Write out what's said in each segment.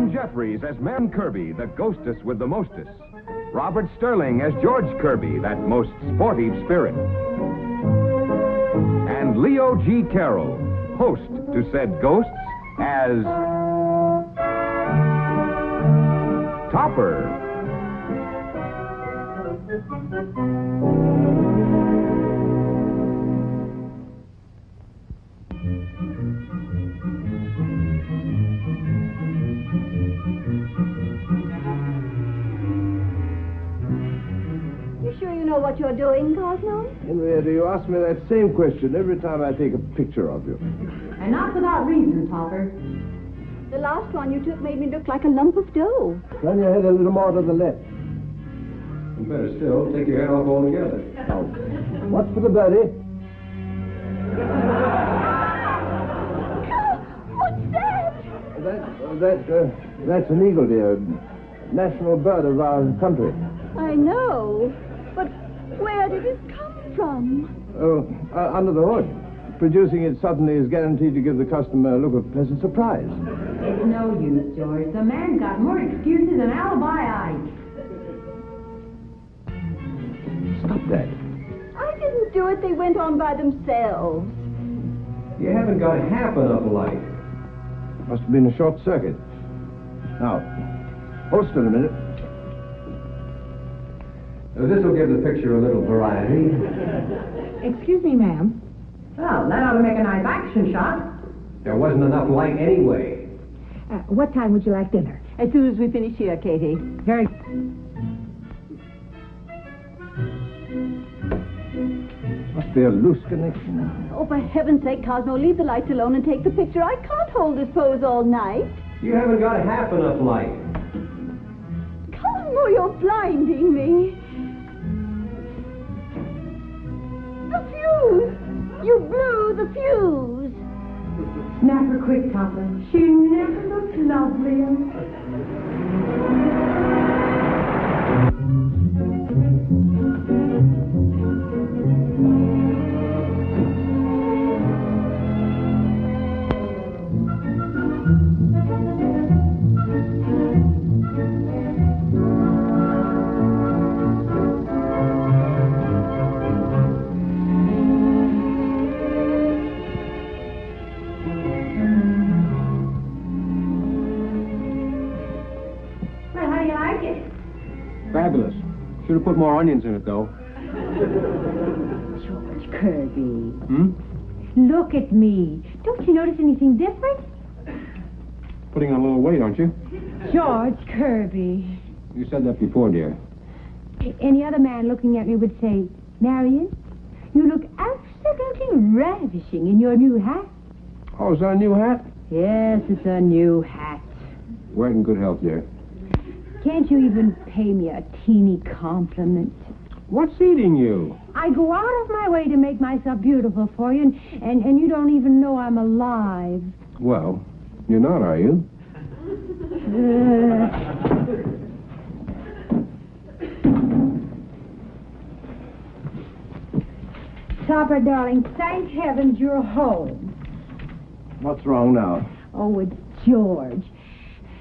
Ken Jeffries as Mem Kirby, the ghostess with the mostess. Robert Sterling as George Kirby, that most sportive spirit. And Leo G. Carroll, host to said ghosts, as Topper. What you're doing, Cosmo? Henrietta, you ask me that same question every time I take a picture of you. And not without reason, Topper. The last one you took made me look like a lump of dough. Turn your head a little more to the left. And better still, take your head off altogether. Now, what's for the birdie? What's that? That's an eagle, dear. National bird of our country. I know, but where did it come from? Oh, under the hood. Producing it suddenly is guaranteed to give the customer a look of pleasant surprise. It's no use, George. The man's got more excuses than alibi eyes. Stop that. I didn't do it. They went on by themselves. You haven't got half enough light. Must have been a short circuit. Now, hold still a minute. This will give the picture a little variety. Excuse me, ma'am. Well, that ought to make a nice action shot. There wasn't enough light anyway. What time would you like dinner? As soon as we finish here, Katie. Very... Must be a loose connection. Oh, for heaven's sake, Cosmo, leave the lights alone and take the picture. I can't hold this pose all night. You haven't got half enough light. Cosmo, you're blinding me. The fuse! You blew the fuse! Snap her quick, Topper. She never looked lovelier. Fabulous. Should have put more onions in it, though. George Kirby. Hmm? Look at me. Don't you notice anything different? Putting on a little weight, aren't you? George Kirby. You said that before, dear. Any other man looking at me would say, Marion, you look absolutely ravishing in your new hat. Oh, is that a new hat? Yes, it's a new hat. Wear it in good health, dear. Can't you even pay me a teeny compliment? What's eating you? I go out of my way to make myself beautiful for you, and you don't even know I'm alive. Well, you're not, are you? Topper, darling, thank heavens you're home. What's wrong now? Oh, it's George.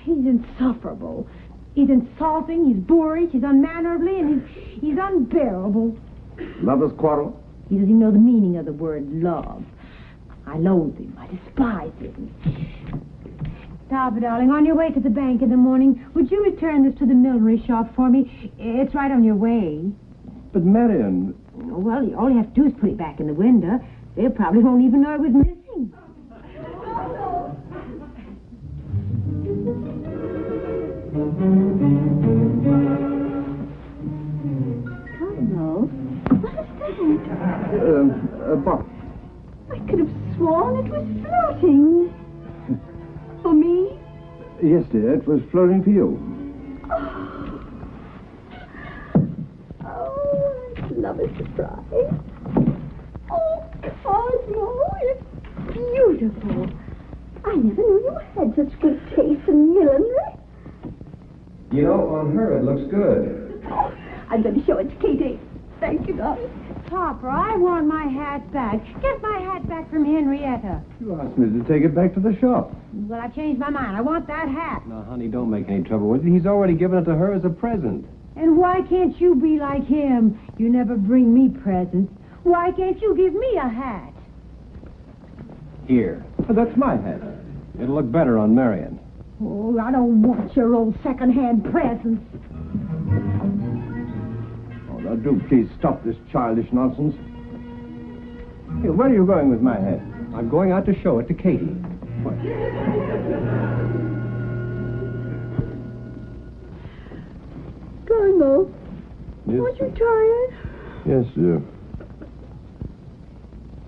He's insufferable. He's insulting, he's boorish, he's unmannerly, and he's unbearable. Lovers' quarrel? He doesn't even know the meaning of the word love. I loathe him. I despise him. Topper, darling, on your way to the bank in the morning, would you return this to the millinery shop for me? It's right on your way. But Marion... Well, all you have to do is put it back in the window. They probably won't even know it was missing. Cosmo, what is that? A box. I could have sworn it was floating. For me? Yes, dear, it was floating for you. Oh, I love a surprise. Oh, Cosmo, it's beautiful. I never knew you had such good taste in millinery. You know, on her it looks good. Oh, I'd better show it to Katie. Thank you, darling. Topper, I want my hat back. Get my hat back from Henrietta. You asked me to take it back to the shop. Well, I changed my mind. I want that hat. Now, honey, don't make any trouble with it. He's already given it to her as a present. And why can't you be like him? You never bring me presents. Why can't you give me a hat? Here. Oh, that's my hat. It'll look better on Marion. Oh, I don't want your old second-hand presents. Oh, now do please stop this childish nonsense. Here, where are you going with my hat? I'm going out to show it to Katie. What? Colonel, Yes, aren't you tired? Yes,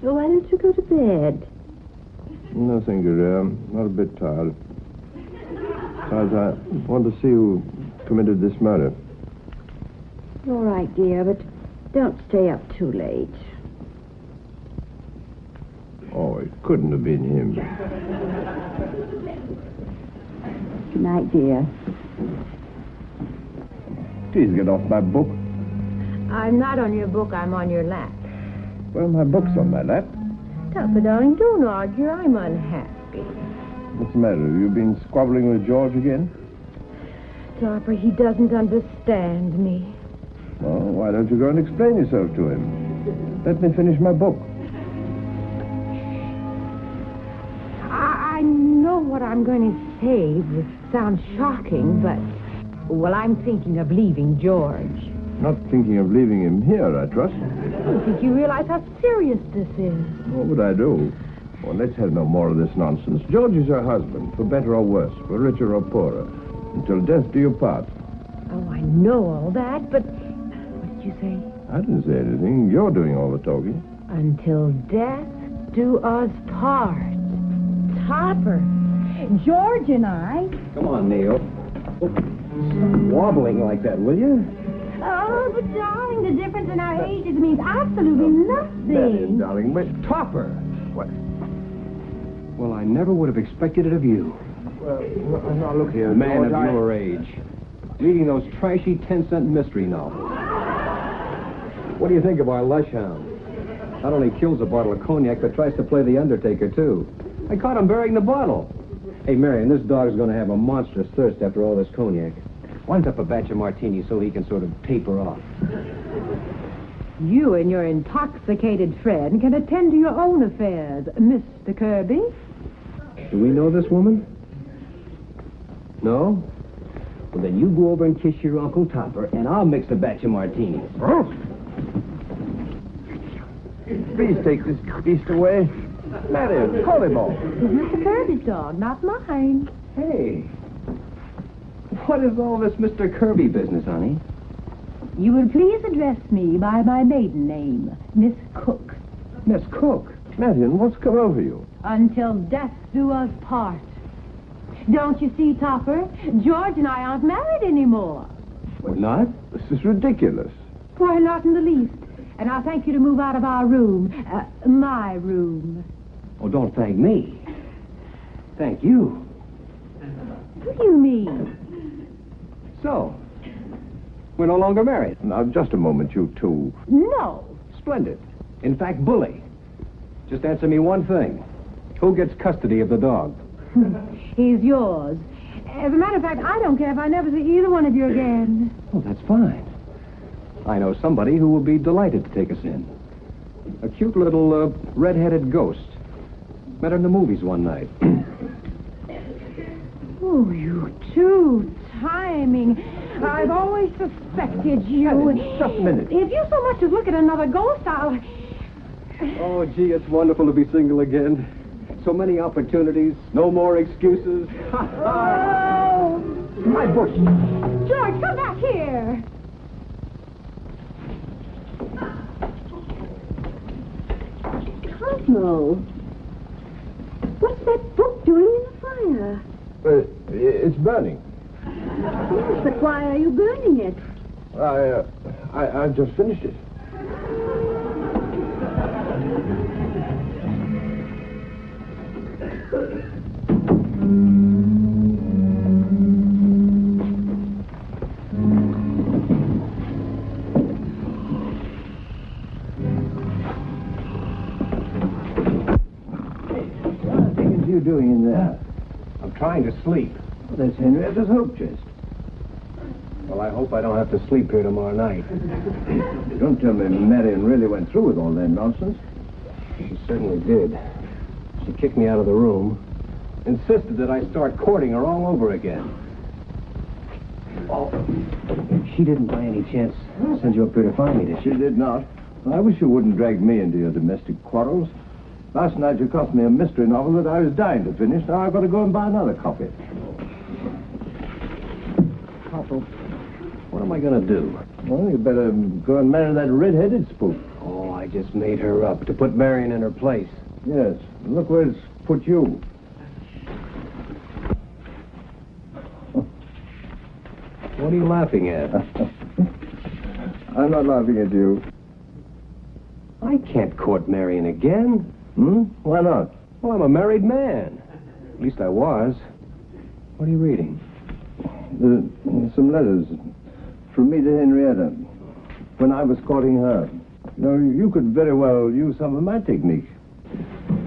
Well, why don't you go to bed? no, thank you, dear. I'm not a bit tired. Besides, I want to see who committed this murder. All right, dear, but don't stay up too late. Oh, it couldn't have been him. Good night, dear. Please get off my book. I'm not on your book. I'm on your lap. Well, my book's on my lap. Topper, darling, don't argue. I'm unhappy. What's the matter? Have you been squabbling with George again? Topper, he doesn't understand me. Well, why don't you go and explain yourself to him? Let me finish my book. I know what I'm going to say. It sounds shocking, but... Well, I'm thinking of leaving George. Not thinking of leaving him here, I trust. I don't think you realize how serious this is. What would I do? Well, let's have no more of this nonsense. George is her husband, for better or worse, for richer or poorer. Until death do you part. Oh, I know all that, but... What did you say? I didn't say anything. You're doing all the talking. Until death do us part. Topper, George and I... Come on, Neil. Stop wobbling like that, will you? Oh, but darling, the difference in our ages means absolutely nothing. Darling, wait. Topper! What? Well, I never would have expected it of you. Well, now look here, A man George, of your age. Reading those trashy 10-cent mystery novels. What do you think of our lush hound? Not only kills a bottle of cognac, but tries to play the Undertaker, too. I caught him burying the bottle. Hey, Marion, this dog's going to have a monstrous thirst after all this cognac. Winds up a batch of martinis so he can sort of taper off. You and your intoxicated friend can attend to your own affairs, Mr. Kirby. Do we know this woman? No? Well, then you go over and kiss your Uncle Topper, and I'll mix a batch of martinis. Oh. Please take this beast away. Marion, call him off. It's Mr. Kirby's dog, not mine. Hey. What is all this Mr. Kirby business, honey? You will please address me by my maiden name, Miss Cook. Miss Cook. Marion, what's come over you? Until death do us part. Don't you see, Topper? George and I aren't married anymore. What, not? This is ridiculous. Why, not in the least. And I'll thank you to move out of our room. My room. Oh, don't thank me. Thank you. What do you mean? So, we're no longer married. Now, just a moment, you two. No. Splendid. In fact, bully. Just answer me one thing. Who gets custody of the dog? He's yours. As a matter of fact, I don't care if I never see either one of you again. Oh, that's fine. I know somebody who will be delighted to take us in. A cute little red-headed ghost. Met her in the movies one night. Oh, you two timing. I've always suspected you. Just a minute. If you so much as look at another ghost, I'll... Oh, gee, it's wonderful to be single again. So many opportunities, no more excuses. Oh! My book. George, come back here. Cosmo, what's that book doing in the fire? It's burning. Yes, but why are you burning it? I've just finished it. trying to sleep. Well, that's Henrietta's hope chest. Well, I hope I don't have to sleep here tomorrow night. Don't tell me Marion really went through with all that nonsense. She certainly did. She kicked me out of the room, insisted that I start courting her all over again. Oh, she didn't by any chance send you up here to find me, did she? She did not. I wish you wouldn't drag me into your domestic quarrels. Last night you cost me a mystery novel that I was dying to finish. Now I've got to go and buy another copy. Papa, what am I going to do? Well, you better go and marry that red-headed spook. Oh, I just made her up to put Marion in her place. Yes. Look where it's put you. What are you laughing at? I'm not laughing at you. I can't court Marion again. Why not? Well, I'm a married man. At least I was. What are you reading? Some letters from me to Henrietta when I was courting her. You know, you could very well use some of my technique.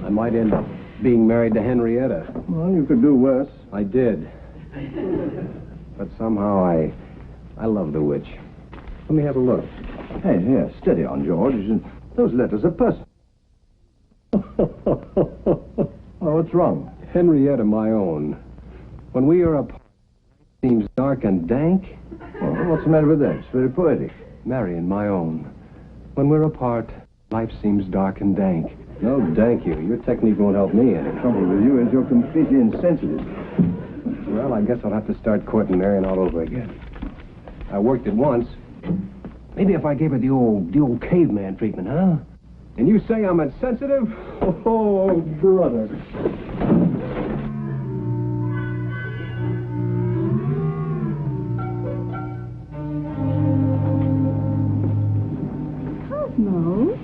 I might end up being married to Henrietta. Well, you could do worse. I did. But somehow I love the witch. Let me have a look. Hey, here, steady on, George. Those letters are personal. Oh, what's wrong? Henrietta, my own. When we are apart, it seems dark and dank. Well, what's the matter with that? It's very poetic. Marion, my own. When we're apart, life seems dark and dank. No, thank you. Your technique won't help me any. The trouble with you is you're completely insensitive. Well, I guess I'll have to start courting Marion all over again. I worked it once. Maybe if I gave her the old caveman treatment, huh? And you say I'm insensitive? Oh, brother. Cosmo,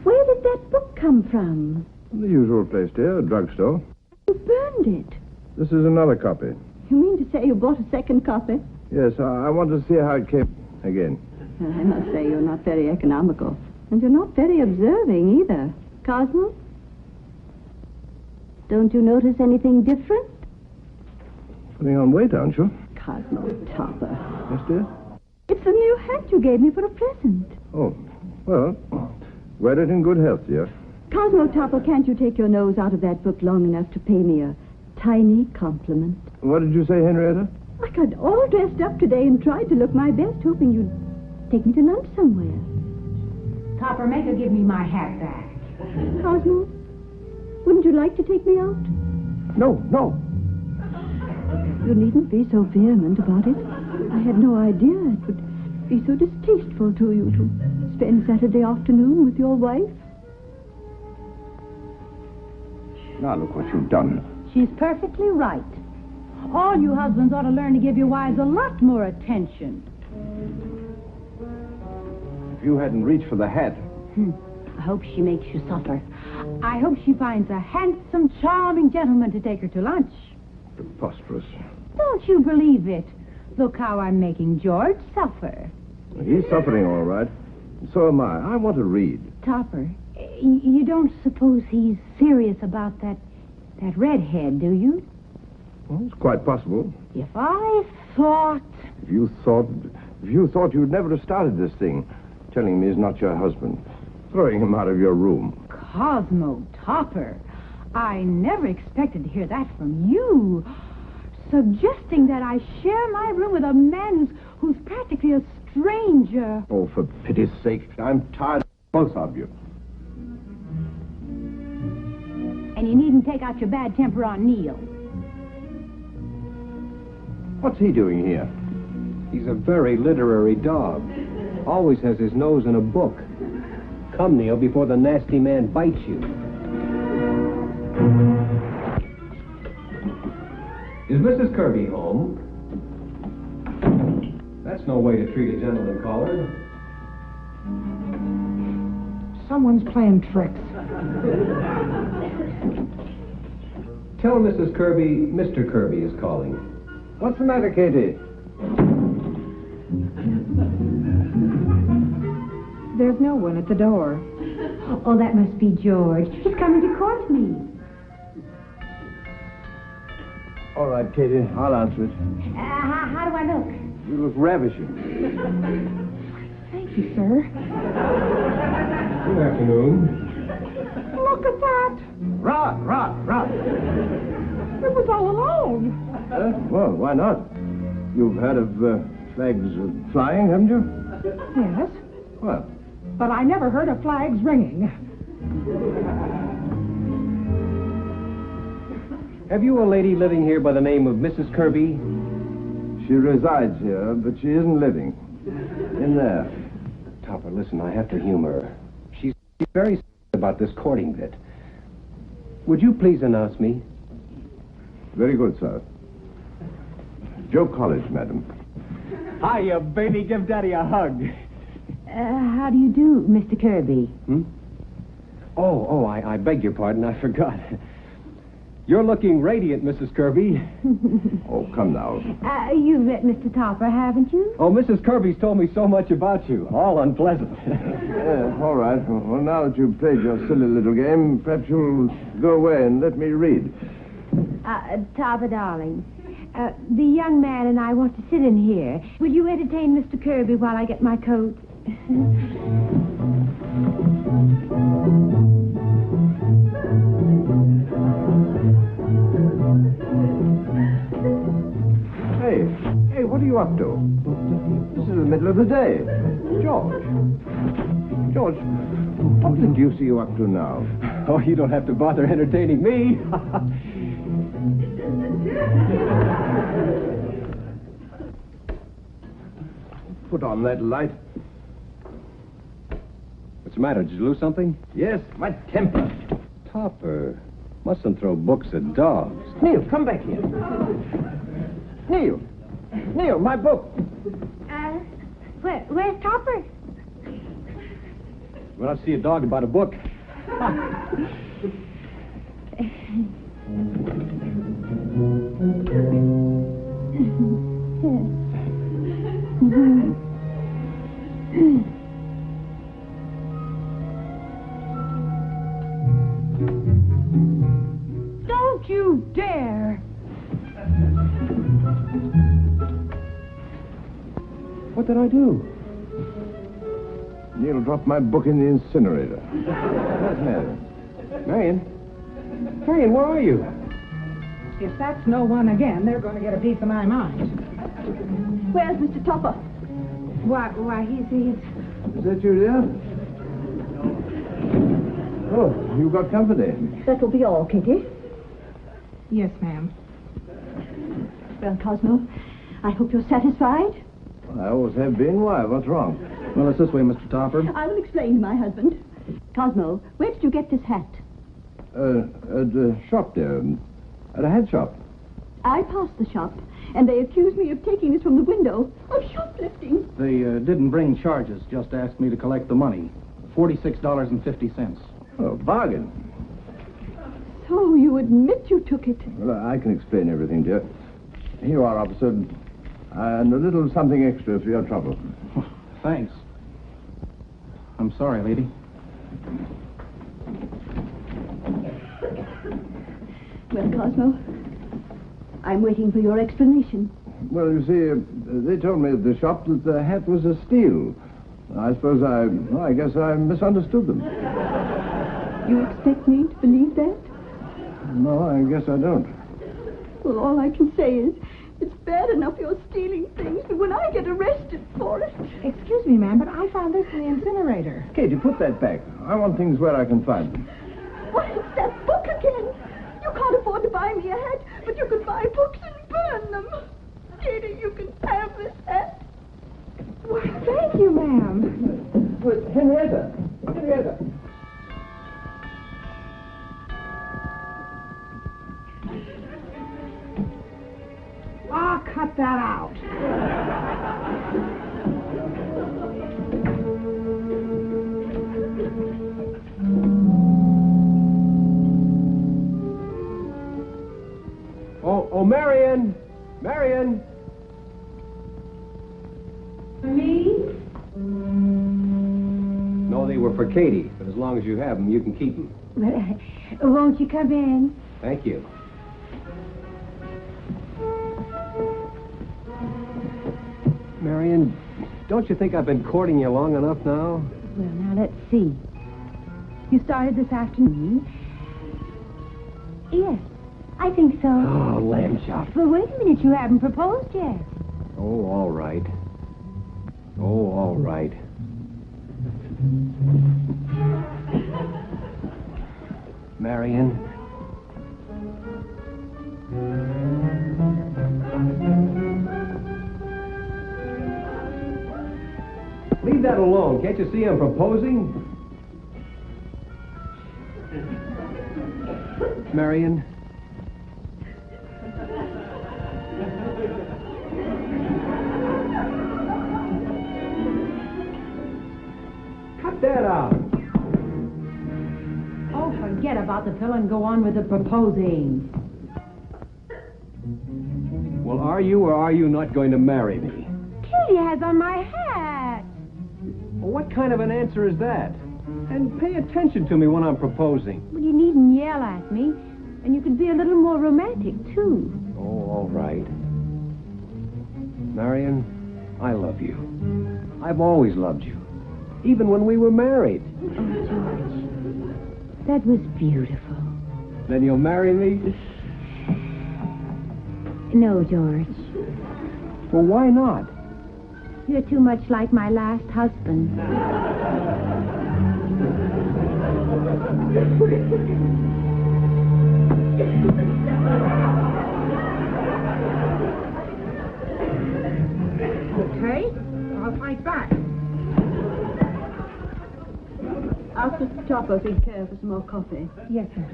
where did that book come from? The usual place, dear, a drugstore. You burned it. This is another copy. You mean to say you bought a second copy? Yes, I want to see how it came again. I must say you're not very economical. And you're not very observing either. Cosmo? Don't you notice anything different? Putting on weight, aren't you? Cosmo Topper. Yes, dear? It's the new hat you gave me for a present. Oh, well, wear it in good health, dear. Cosmo Topper, can't you take your nose out of that book long enough to pay me a tiny compliment? What did you say, Henrietta? I got all dressed up today and tried to look my best, hoping you'd take me to lunch somewhere. Topper, make her give me my hat back. Cosmo, wouldn't you like to take me out? No, no. You needn't be so vehement about it. I had no idea it would be so distasteful to you to spend Saturday afternoon with your wife. Now look what you've done. She's perfectly right. All you husbands ought to learn to give your wives a lot more attention. If you hadn't reached for the hat. I hope she makes you suffer. I hope she finds a handsome, charming gentleman to take her to lunch. Preposterous. Don't you believe it? Look how I'm making George suffer. He's suffering all right. So am I. I want to read. Topper, you don't suppose he's serious about that redhead, do you? Well, it's quite possible. If I thought... If you thought you'd never have started this thing, telling me he's not your husband, throwing him out of your room. Cosmo Topper, I never expected to hear that from you. Suggesting that I share my room with a man who's practically a stranger. Oh, for pity's sake, I'm tired of both of you. And you needn't take out your bad temper on Neil. What's he doing here? He's a very literary dog. Always has his nose in a book. Come, Neil, before the nasty man bites you. Is Mrs. Kirby home? That's no way to treat a gentleman caller. Someone's playing tricks. Tell Mrs. Kirby Mr. Kirby is calling. What's the matter, Katie? There's no one at the door. Oh, that must be George. He's coming to court me. All right, Katie, I'll answer it. How do I look? You look ravishing. Thank you, sir. Good afternoon. Look at that. Rod! It was all alone. Well, why not? You've heard of flags flying, haven't you? Yes, Well, but I never heard of flags ringing. Have you a lady living here by the name of Mrs. Kirby? she resides here, but she isn't living. In there. Topper, listen, I have to humor her. She's very about this courting bit. Would you please announce me? Very good, sir. Joe College, madam. Hiya, baby. Give Daddy a hug. How do you do, Mr. Kirby? Oh, I beg your pardon. I forgot. You're looking radiant, Mrs. Kirby. Oh, come now. You've met Mr. Topper, haven't you? Oh, Mrs. Kirby's told me so much about you. All unpleasant. All right. Well, now that you've played your silly little game, perhaps you'll go away and let me read. Topper, darling, the young man and I want to sit in here. Will you entertain Mr. Kirby while I get my coat? Hey, what are you up to? This is the middle of the day. George, what the deuce are you up to now? Oh, you don't have to bother entertaining me. Put on that light. What's the matter? Did you lose something? Yes, my temper. Topper, mustn't throw books at dogs. Neil, come back here. Neil, my book. Where's Topper? When I see a dog about a book. Don't you dare! What did I do? Neil dropped my book in the incinerator. Where's Mary? Marion, where are you? If that's no one again, they're going to get a piece of my mind. Where's Mr. Topper? Why, he's... Is that you, dear? Oh, you got company. That'll be all, Kitty. Yes, ma'am. Well, Cosmo, I hope you're satisfied. I always have been. Why? What's wrong? Well, it's this way, Mr. Topper. I will explain to my husband. Cosmo, where did you get this hat? At a shop there. At a hat shop. I passed the shop, and they accused me of taking this from the window, of shoplifting. They didn't bring charges, just asked me to collect the money. $46.50. Oh, bargain. So you admit you took it? Well, I can explain everything, dear. Here you are, officer. And a little something extra for your trouble. Thanks. I'm sorry, lady. Well, Cosmo, I'm waiting for your explanation. Well, you see, they told me at the shop that the hat was a steal. I suppose I guess I misunderstood them. You expect me to believe that? No, I guess I don't. Well, all I can say is, it's bad enough you're stealing things, but when I get arrested for it... Excuse me, ma'am, but I found this in the incinerator. Katie, put that back. I want things where I can find them. Why, it's that book again. You can't afford to buy me a hat, but you can buy books and burn them. Katie, you can have this hat. Why, thank you, ma'am. Henrietta. Ah, cut that out. Oh, Marion! Marion! Me? No, they were for Katie, but as long as you have them, you can keep them. Won't you come in? Thank you. Marion, don't you think I've been courting you long enough now? Well, now, let's see. You started this afternoon? Yes, I think so. Oh, lamb chop. But wait a minute, you haven't proposed yet. Oh, all right. Oh, all right. Marion. Leave that alone. Can't you see I'm proposing? Marion. Cut that out. Oh, forget about the pill and go on with the proposing. Well, are you or are you not going to marry me? Kitty has on my hat. Well, what kind of an answer is that? And pay attention to me when I'm proposing. Well, you needn't yell at me. And you could be a little more romantic, too. Oh, all right. Marion, I love you. I've always loved you. Even when we were married. Oh, George. That was beautiful. Then you'll marry me? No, George. Well, why not? You're too much like my last husband. Okay, I'll fight back. Ask Mr. Topper if he'd care for some more coffee. Yes, sir.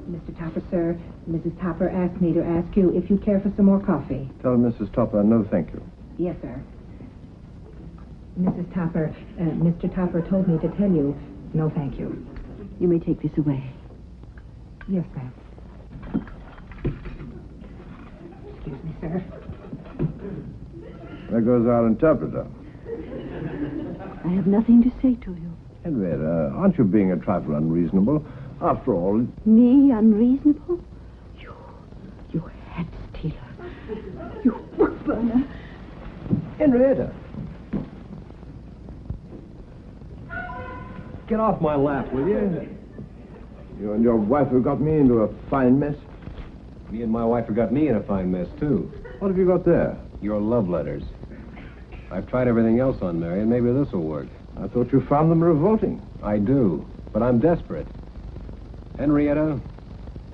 Mr. Topper, sir, Mrs. Topper asked me to ask you if you care for some more coffee. Tell Mrs. Topper no thank you. Yes, sir. Mrs. Topper, Mr. Topper told me to tell you, no thank you. You may take this away. Yes, ma'am. Excuse me, sir. There goes our interpreter. I have nothing to say to you. Henrietta, aren't you being a trifle unreasonable? After all, Me unreasonable? You hat stealer. You book burner. Henrietta. Get off my lap, will you? you and your wife have got me into a fine mess. Me and my wife have got me in a fine mess, too. What have you got there? Your love letters. I've tried everything else on Marion. Maybe this will work. I thought you found them revolting. I do, but I'm desperate. Henrietta,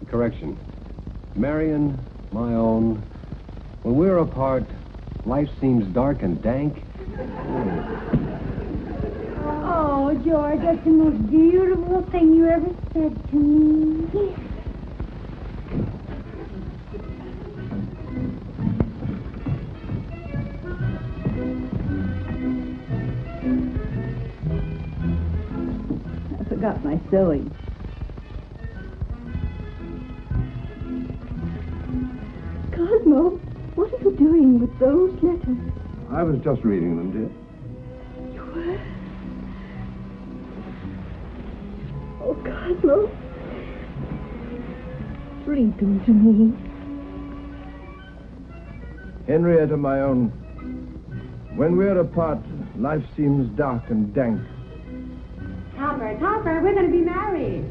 correction. Marion, my own, when we're apart, life seems dark and dank. Oh, George, that's the most beautiful thing you ever said to me. I forgot my sewing. Cosmo, what are you doing with those letters? I was just reading them, dear. You were? Oh, Cosmo. Read them to me. Henrietta, my own, when we're apart, life seems dark and dank. Topper, we're going to be married.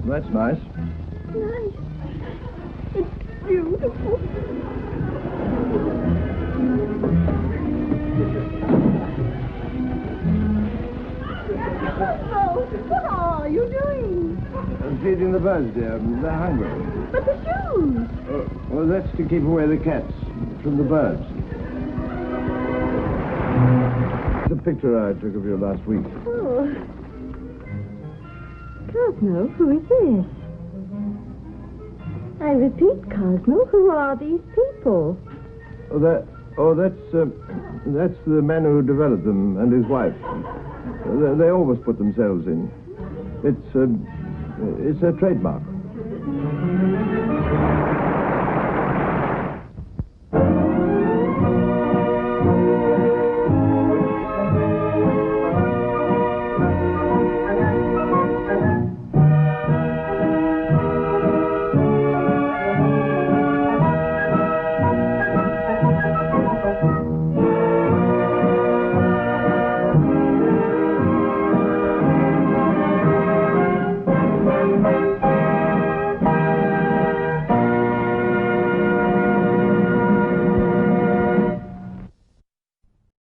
That's nice. Nice. It's beautiful. Cosmo, what are you doing? I'm feeding the birds, dear. They're hungry. But the shoes. Well, that's to keep away the cats from the birds. The picture I took of you last week. Oh. Cosmo, who is this? I repeat, Cosmo, who are these people? That's the man who developed them and his wife. They always put themselves in. It's a trademark.